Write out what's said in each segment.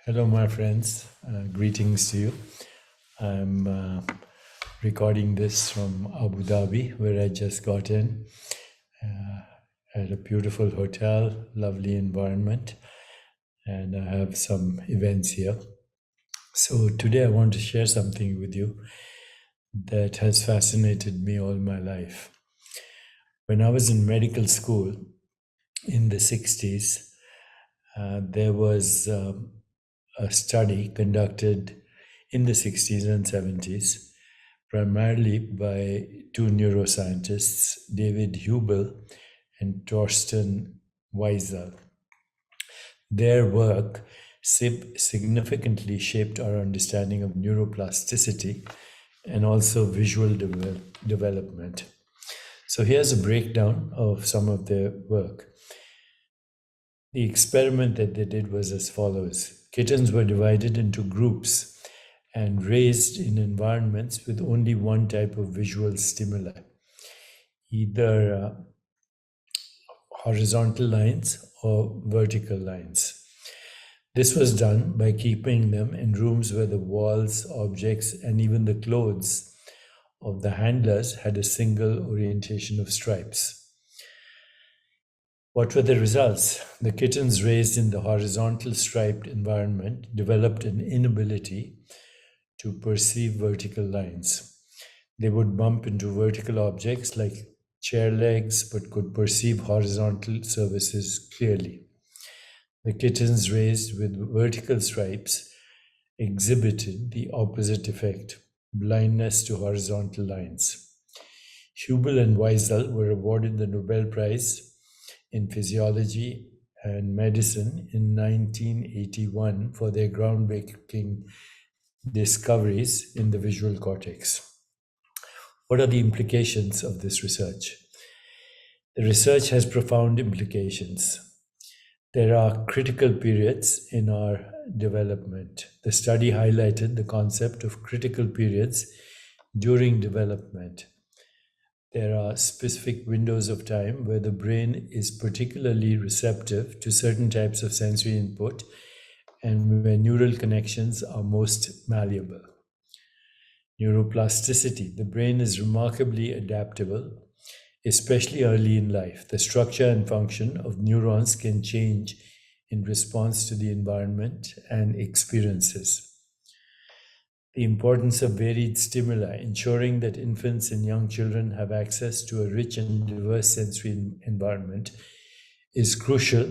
Hello, my friends. Greetings to you. I'm recording this from Abu Dhabi, where I just got in at a beautiful hotel, lovely environment, and I have some events here. So, today I want to share something with you that has fascinated me all my life. When I was in medical school in the 60s, there was a study conducted in the 60s and 70s, primarily by two neuroscientists, David Hubel and Torsten Weisel. Their work significantly shaped our understanding of neuroplasticity and also visual development. So here's a breakdown of some of their work. The experiment that they did was as follows. Kittens were divided into groups and raised in environments with only one type of visual stimuli, either horizontal lines or vertical lines. This was done by keeping them in rooms where the walls, objects, and even the clothes of the handlers had a single orientation of stripes. What were the results? The kittens raised in the horizontal striped environment developed an inability to perceive vertical lines. They would bump into vertical objects like chair legs but could perceive horizontal surfaces clearly. The kittens raised with vertical stripes exhibited the opposite effect, blindness to horizontal lines. Hubel and Weisel were awarded the Nobel Prize in Physiology and Medicine in 1981 for their groundbreaking discoveries in the visual cortex. What are the implications of this research? The research has profound implications. There are critical periods in our development. The study highlighted the concept of critical periods during development. There are specific windows of time where the brain is particularly receptive to certain types of sensory input and where neural connections are most malleable. Neuroplasticity. The brain is remarkably adaptable, especially early in life. The structure and function of neurons can change in response to the environment and experiences. The importance of varied stimuli, ensuring that infants and young children have access to a rich and diverse sensory environment, is crucial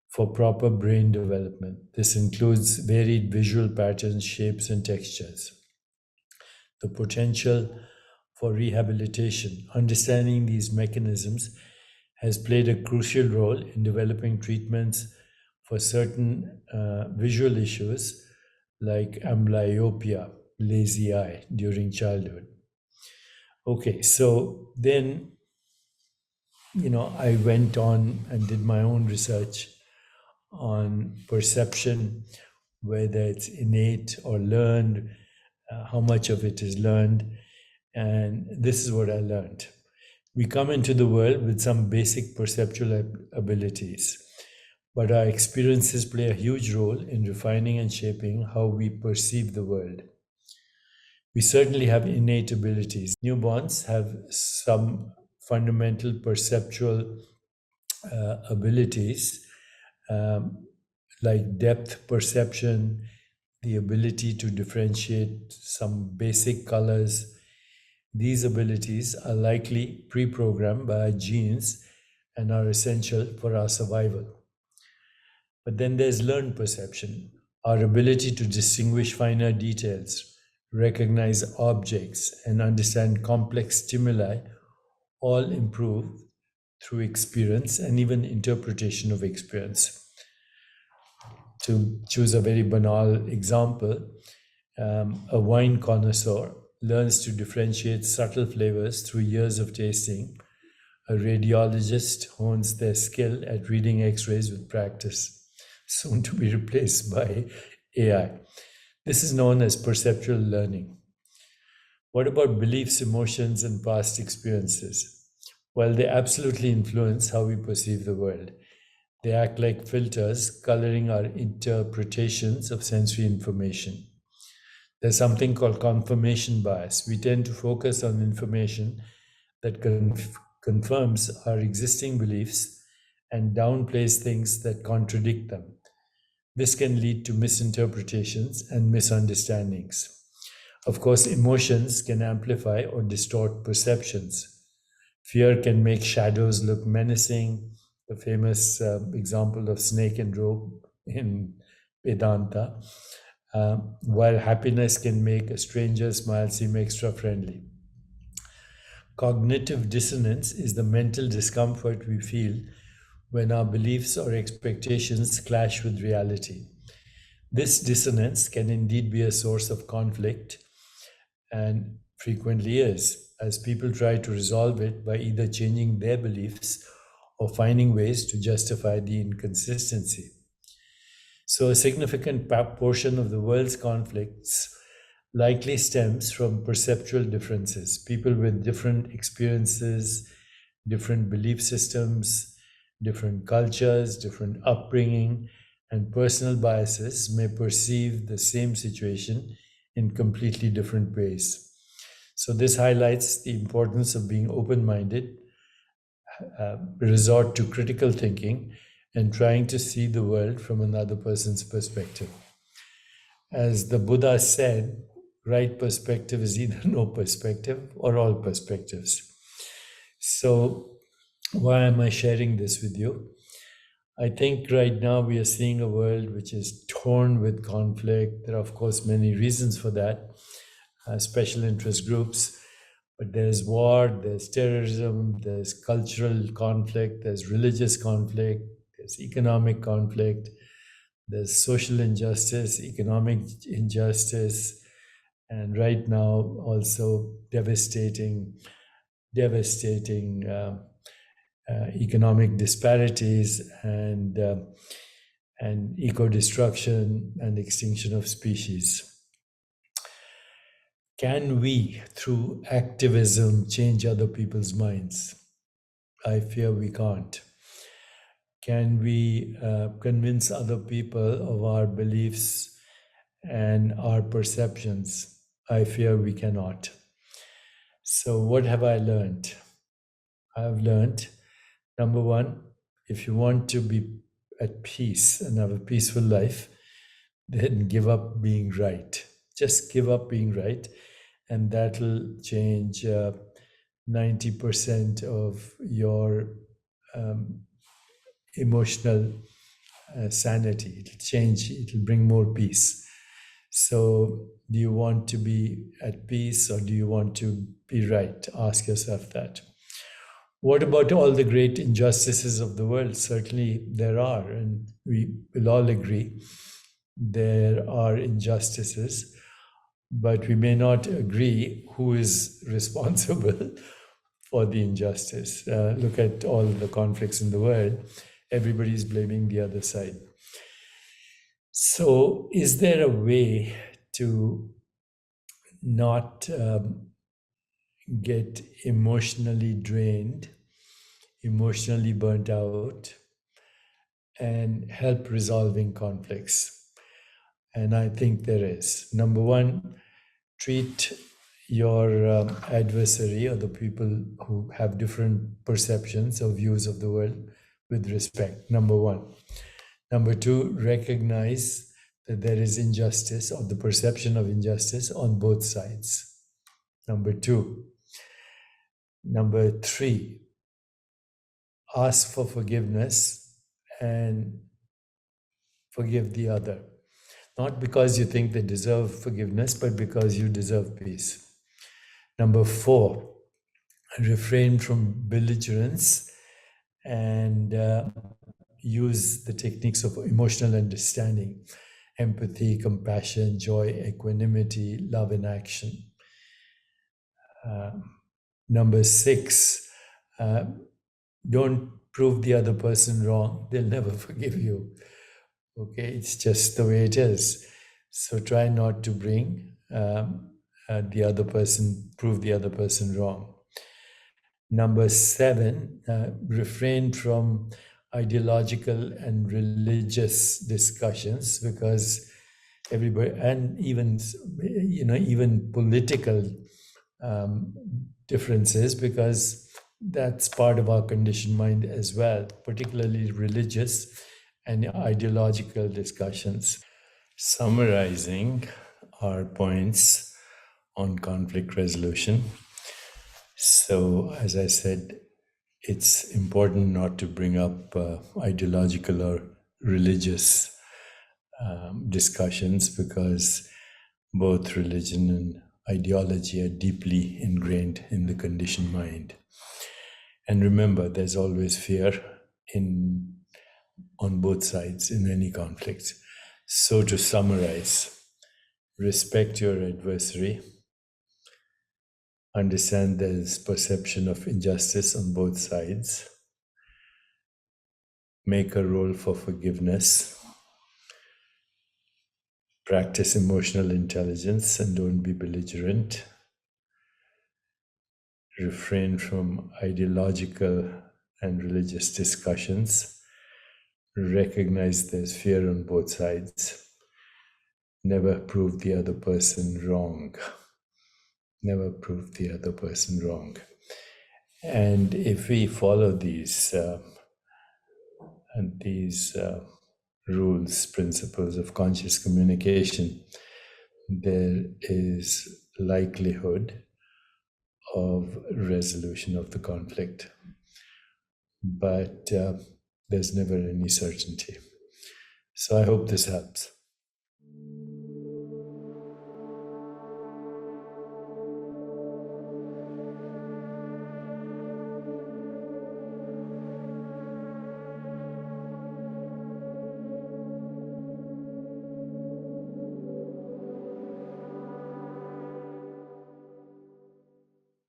for proper brain development. This includes varied visual patterns, shapes, and textures. The potential for rehabilitation. Understanding these mechanisms has played a crucial role in developing treatments for certain visual issues like amblyopia, lazy eye during childhood. Okay, so then, I went on and did my own research on perception, whether it's innate or learned, how much of it is learned. And this is what I learned. We come into the world with some basic perceptual abilities, but our experiences play a huge role in refining and shaping how we perceive the world. We certainly have innate abilities. Newborns have some fundamental perceptual abilities like depth perception, the ability to differentiate some basic colors. These abilities are likely pre programmed by our genes and are essential for our survival. But then there's learned perception, our ability to distinguish finer details, recognize objects, and understand complex stimuli all improve through experience and even interpretation of experience. To choose a very banal example, a wine connoisseur learns to differentiate subtle flavors through years of tasting. A radiologist hones their skill at reading x rays with practice, soon to be replaced by AI. This is known as perceptual learning. What about beliefs, emotions, and past experiences? Well, they absolutely influence how we perceive the world. They act like filters, coloring our interpretations of sensory information. There's something called confirmation bias. We tend to focus on information that confirms our existing beliefs and downplays things that contradict them. This can lead to misinterpretations and misunderstandings. Of course, emotions can amplify or distort perceptions. Fear can make shadows look menacing. The famous example of snake and rope in Vedanta, while happiness can make a stranger smile seem extra friendly. Cognitive dissonance is the mental discomfort we feel when our beliefs or expectations clash with reality. This dissonance can indeed be a source of conflict and frequently is, as people try to resolve it by either changing their beliefs or finding ways to justify the inconsistency. So, a significant portion of the world's conflicts likely stems from perceptual differences. People with different experiences, different belief systems, different cultures, different upbringing, and personal biases may perceive the same situation in completely different ways. So, this highlights the importance of being open minded, resort to critical thinking, and trying to see the world from another person's perspective. As the Buddha said, right perspective is either no perspective or all perspectives. So, why am I sharing this with you? I think right now we are seeing a world which is torn with conflict. There are, of course, many reasons for that, special interest groups, but there's war, there's terrorism, there's cultural conflict, there's religious conflict, there's economic conflict, there's social injustice, economic injustice, and right now also devastating economic disparities and eco destruction and extinction of species. Can we, through activism, change other people's minds? I fear we can't. Can we convince other people of our beliefs and our perceptions? I fear we cannot. So, what have I learned? I've learned, number one, if you want to be at peace and have a peaceful life, then give up being right. Just give up being right, and that'll change 90% of your um, emotional sanity. It'll change, it'll bring more peace. So, do you want to be at peace or do you want to be right? Ask yourself that. What about all the great injustices of the world? Certainly there are, and we will all agree there are injustices, but we may not agree who is responsible for the injustice. Look at all the conflicts in the world, everybody's blaming the other side. So, is there a way to not get emotionally drained, emotionally burnt out, and help resolving conflicts? And I think there is. Number one, treat your adversary or the people who have different perceptions or views of the world with respect. Number one. Number two, recognize that there is injustice or the perception of injustice on both sides. Number two. Number three, ask for forgiveness and forgive the other. Not because you think they deserve forgiveness, but because you deserve peace. Number four, refrain from belligerence and use the techniques of emotional understanding, empathy, compassion, joy, equanimity, love in action. Number six, don't prove the other person wrong. They'll never forgive you. Okay, it's just the way it is. So try not to bring prove the other person wrong. Number seven, refrain from ideological and religious discussions, because everybody, and even even political um, differences, because that's part of our conditioned mind as well, particularly religious and ideological discussions. Summarizing our points on conflict resolution. So, as I said, it's important not to bring up ideological or religious discussions, because both religion and ideology are deeply ingrained in the conditioned mind. And remember, there's always fear in on both sides in any conflict. So to summarize, respect your adversary, understand there's perception of injustice on both sides, make a role for forgiveness, practice emotional intelligence and don't be belligerent, refrain from ideological and religious discussions, recognize there's fear on both sides, never prove the other person wrong. Never prove the other person wrong. And if we follow these rules, principles of conscious communication, there is likelihood of resolution of the conflict, but there's never any certainty. So I hope this helps.